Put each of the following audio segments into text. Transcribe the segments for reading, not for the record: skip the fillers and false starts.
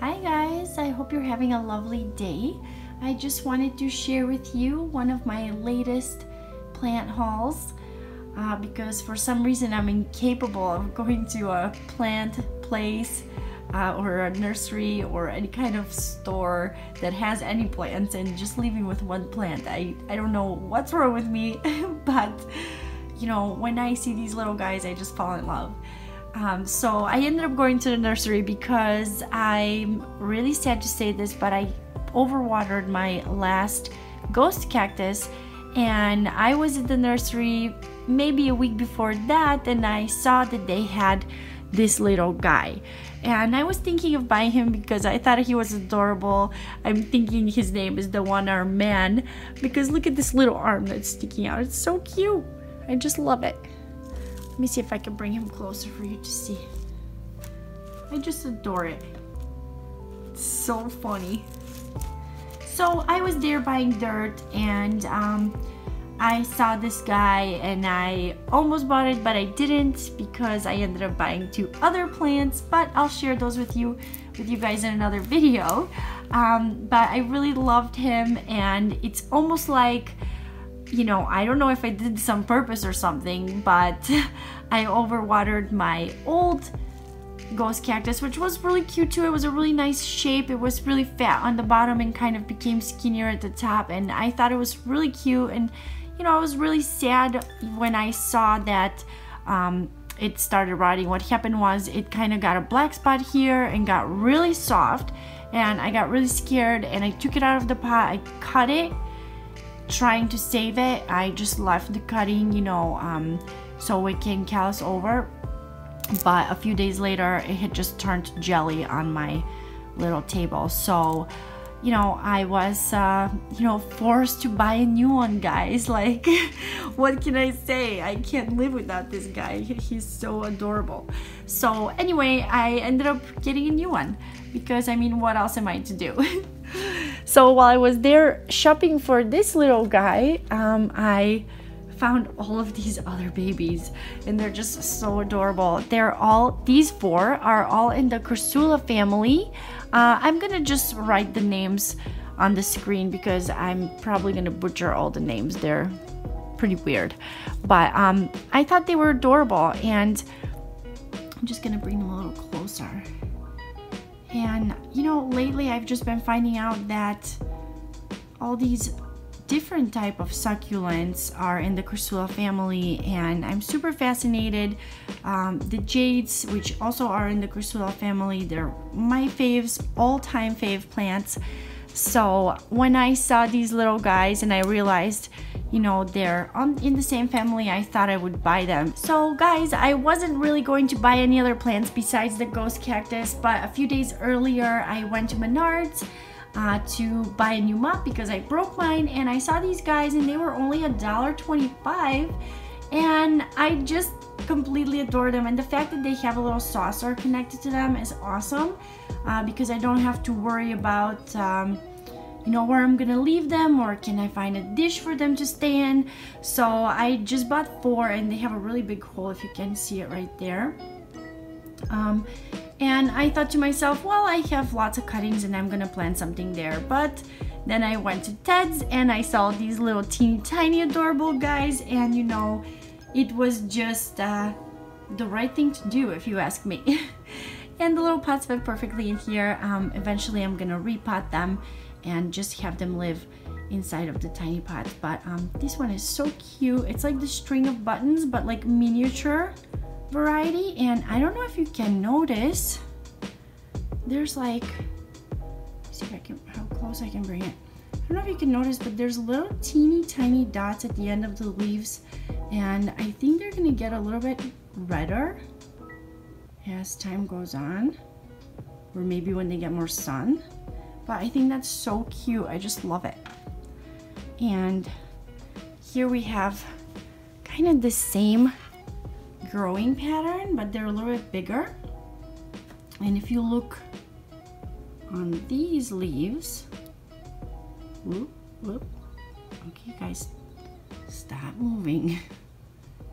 Hi guys, I hope you're having a lovely day. I just wanted to share with you one of my latest plant hauls because for some reason I'm incapable of going to a plant place or a nursery or any kind of store that has any plants and just leaving with one plant. I don't know what's wrong with me, but you know, when I see these little guys I just fall in love. So I ended up going to the nursery because I'm really sad to say this, but I overwatered my last Ghost Cactus, and I was at the nursery maybe a week before that and I saw that they had this little guy, and I was thinking of buying him because I thought he was adorable. I'm thinking his name is the one-armed man because look at this little arm that's sticking out. It's so cute. I just love it. Let me see if I can bring him closer for you to see. I just adore it. It's so funny. So I was there buying dirt and I saw this guy and I almost bought it, but I didn't because I ended up buying 2 other plants, but I'll share those with you guys in another video. But I really loved him, and it's almost like, you know, I don't know if I did this on purpose or something, but I overwatered my old Ghost Cactus, which was really cute too. It was a really nice shape. It was really fat on the bottom and kind of became skinnier at the top, and I thought it was really cute. And you know, I was really sad when I saw that it started rotting. What happened was it kind of got a black spot here and got really soft, and I got really scared and I took it out of the pot. I cut it trying to save it. I just left the cutting, you know, so it can callus over, but a few days later it had just turned to jelly on my little table. So you know, I was you know, forced to buy a new one, guys. Like, what can I say? I can't live without this guy. He's so adorable. So anyway, I ended up getting a new one because, I mean, what else am I to do? So while I was there shopping for this little guy, I found all of these other babies, and they're just so adorable. They're all, these 4 are all in the Crassula family. I'm gonna just write the names on the screen because I'm probably gonna butcher all the names. They're pretty weird, but I thought they were adorable, and I'm just gonna bring them a little closer. And you know, lately I've just been finding out that all these different type of succulents are in the Crassula family, and I'm super fascinated. The jades, which also are in the Crassula family, they're my faves, all-time fave plants. So when I saw these little guys and I realized, you know, they're in the same family, I thought I would buy them. So guys, I wasn't really going to buy any other plants besides the Ghost Cactus, but a few days earlier I went to Menards to buy a new mop because I broke mine, and I saw these guys and they were only $1.25, and I just completely adore them. And the fact that they have a little saucer connected to them is awesome because I don't have to worry about you know, where I'm gonna leave them, or can I find a dish for them to stay in. So I just bought 4, and they have a really big hole, if you can see it right there. And I thought to myself, well, I have lots of cuttings and I'm gonna plant something there. But then I went to Ted's and I saw these little teeny tiny adorable guys, and you know, it was just the right thing to do, if you ask me. And the little pots fit perfectly in here. Eventually I'm gonna repot them and just have them live inside of the tiny pots. But this one is so cute. It's like the string of buttons, but like miniature variety. And I don't know if you can notice, there's like, let's see if I can, how close I can bring it. I don't know if you can notice, but there's little teeny tiny dots at the end of the leaves, and I think they're gonna get a little bit redder as time goes on, or maybe when they get more sun. But I think that's so cute. I just love it. And here we have kind of the same growing pattern, but they're a little bit bigger. And if you look on these leaves, whoop, whoop. Okay guys, stop moving.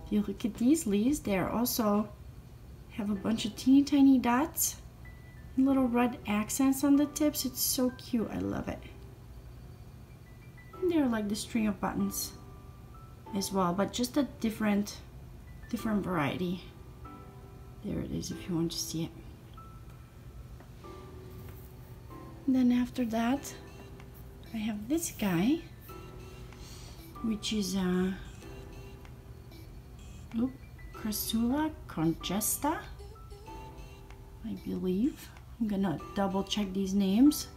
If you look at these leaves, they're also have a bunch of teeny tiny dots little red accents on the tips. It's so cute. I love it. And they're like the string of buttons as well, but just a different variety. There it is if you want to see it. And then after that, I have this guy, which is Crassula congesta, I believe. I'm gonna double check these names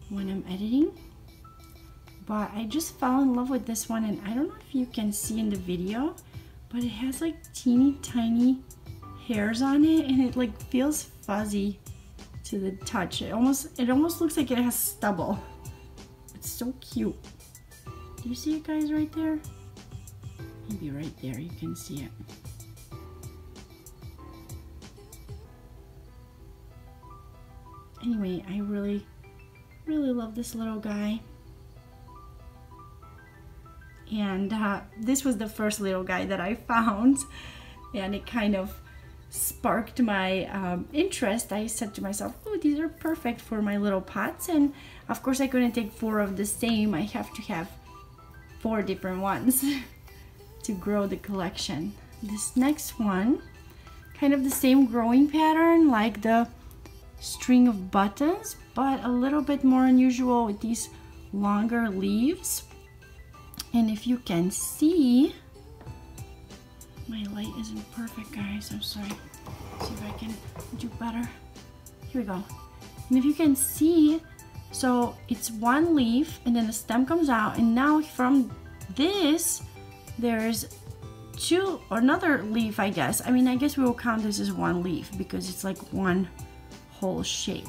when I'm editing. But I just fell in love with this one, and I don't know if you can see in the video, but it has like teeny tiny hairs on it, and it like feels fuzzy to the touch. It almost looks like it has stubble. It's so cute. Do you see it, guys, right there? Maybe right there, you can see it. Anyway, I really love this little guy. And this was the first little guy that I found, and it kind of sparked my interest. I said to myself, oh, these are perfect for my little pots, and of course I couldn't take 4 of the same. I have to have 4 different ones to grow the collection. This next one, kind of the same growing pattern like the string of buttons, but a little bit more unusual with these longer leaves. And if you can see, my light isn't perfect, guys. I'm sorry. Let's see if I can do better. Here we go. And if you can see, so it's one leaf and then the stem comes out, and now from this there's another leaf, I guess. I mean, I guess we will count this as one leaf because it's like one whole shape.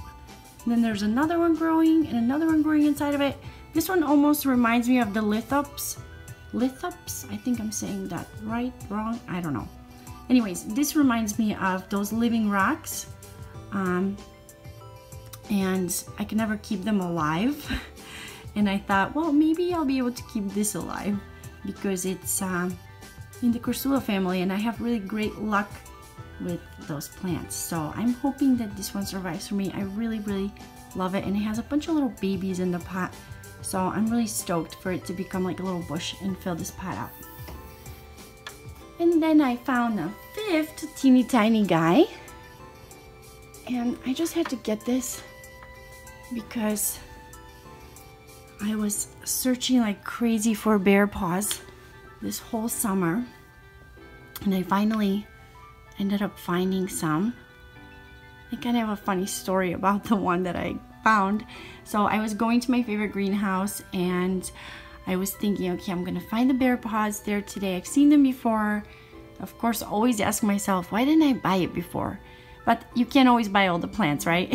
And then there's another one growing and another one growing inside of it. This one almost reminds me of the lithops. Lithops? I think I'm saying that right, wrong, I don't know. Anyways, this reminds me of those living rocks. And I can never keep them alive. And I thought, well, maybe I'll be able to keep this alive because it's in the Crassula family, and I have really great luck with those plants. So I'm hoping that this one survives for me. I really love it, and it has a bunch of little babies in the pot. So I'm really stoked for it to become like a little bush and fill this pot out. And then I found a 5th teeny tiny guy, and I just had to get this because I was searching like crazy for bear paws this whole summer, and I finally ended up finding some. I kind of have a funny story about the one that I found. So I was going to my favorite greenhouse, and I was thinking, okay, I'm gonna find the bear paws there today. I've seen them before. Of course, always ask myself, why didn't I buy it before? But you can't always buy all the plants, right?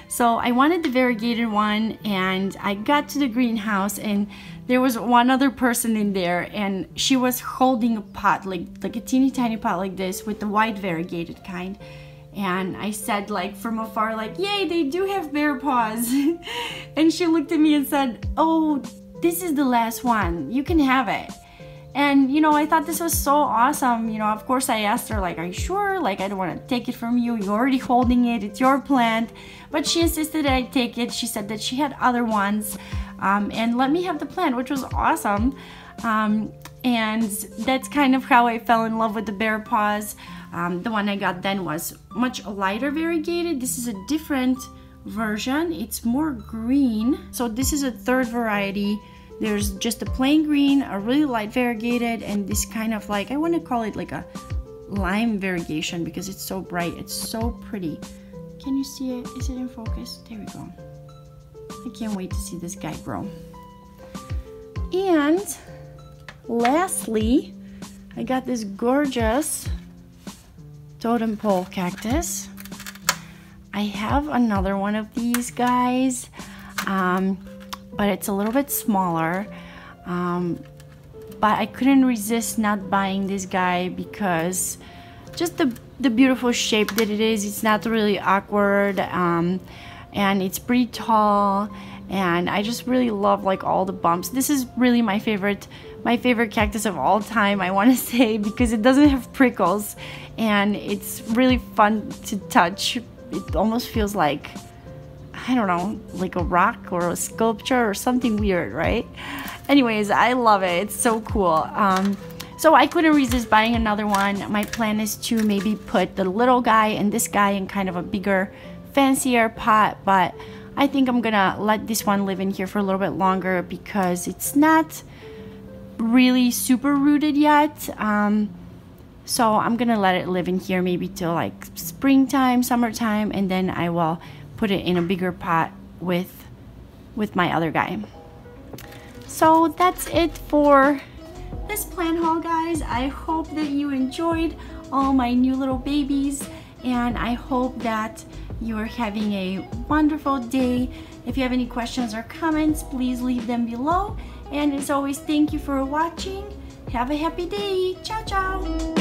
So I wanted the variegated one, and I got to the greenhouse, and there was one other person in there, and she was holding a pot, like a teeny tiny pot like this with the white variegated kind. And I said, like, from afar, like, yay, they do have bear paws. And she looked at me and said, oh, this is the last one, you can have it. And, you know, I thought this was so awesome. You know, of course I asked her, like, are you sure? Like, I don't want to take it from you. You're already holding it. It's your plant. But she insisted that I take it. She said that she had other ones and let me have the plant, which was awesome. And that's kind of how I fell in love with the bear paws. The one I got then was much lighter variegated. This is a different version. It's more green. So this is a 3rd variety. There's just a plain green, a really light variegated, and this kind of like, I want to call it like a lime variegation because it's so bright. It's so pretty. Can you see it? Is it in focus? There we go. I can't wait to see this guy grow. And lastly, I got this gorgeous totem pole cactus. I have another one of these guys, but it's a little bit smaller. But I couldn't resist not buying this guy because just the beautiful shape that it is. It's not really awkward, and it's pretty tall, and I just really love like all the bumps. This is really my favorite cactus of all time, I want to say, because it doesn't have prickles and it's really fun to touch it almost feels like, I don't know, like a rock or a sculpture or something weird, right? Anyways, I love it. It's so cool. So I couldn't resist buying another one. My plan is to maybe put the little guy and this guy in kind of a bigger, fancier pot, but I think I'm gonna let this one live in here for a little bit longer because it's not really super rooted yet. So I'm gonna let it live in here maybe till like springtime, summertime, and then I will put it in a bigger pot with my other guy. So that's it for this plant haul, guys. I hope that you enjoyed all my new little babies, and I hope that you're having a wonderful day. If you have any questions or comments, please leave them below. And as always, thank you for watching. Have a happy day. Ciao, ciao.